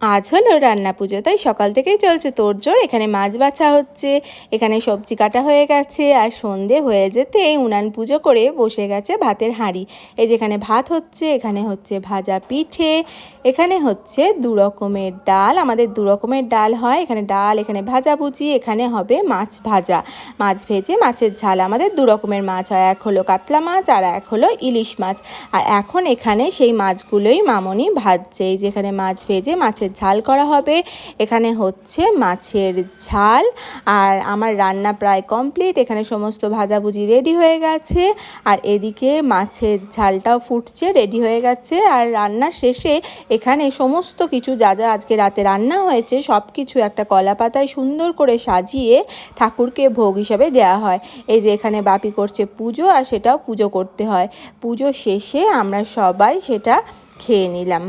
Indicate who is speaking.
Speaker 1: আজ হলো রান্না পুজো, তাই সকাল থেকেই চলছে তোড়জোড়। এখানে মাছ বাছা হচ্ছে, এখানে সবজি কাটা হয়ে গেছে, আর সন্ধে হয়ে যেতে উনান পুজো করে বসে গেছে ভাতের হাঁড়ি। এই যেখানে ভাত হচ্ছে, এখানে হচ্ছে ভাজা পিঠে, এখানে হচ্ছে 2 রকমের ডাল। আমাদের 2 রকমের ডাল হয়, এখানে ডাল, এখানে ভাজাভুজি, এখানে হবে মাছ ভাজা, মাছ ভেজে মাছের ঝাল। আমাদের 2 রকমের মাছ হয়, এক হলো কাতলা মাছ আর এক হলো ইলিশ মাছ। আর এখন এখানে সেই মাছগুলোই মামনি ভাজছে। এই যেখানে মাছ ভেজে মাছের ঝাল করা হবে, এখানে হচ্ছে মাছের ঝাল। আর আমার রান্না প্রায় কমপ্লিট, এখানে সমস্ত ভাজাভুজি রেডি হয়ে গেছে, আর এদিকে মাছের ঝালটাও ফুটছে, রেডি হয়ে গেছে। আর রান্না শেষে এখানে সমস্ত কিছু যা যা আজকে রাতে রান্না হয়েছে সব কিছু একটা কলা পাতায় সুন্দর করে সাজিয়ে ঠাকুরকে ভোগ হিসাবে দেওয়া হয়। এই যে এখানে বাপি করছে পুজো, আর সেটাও পুজো করতে হয়। পুজো শেষে আমরা সবাই সেটা খেয়ে নিলাম।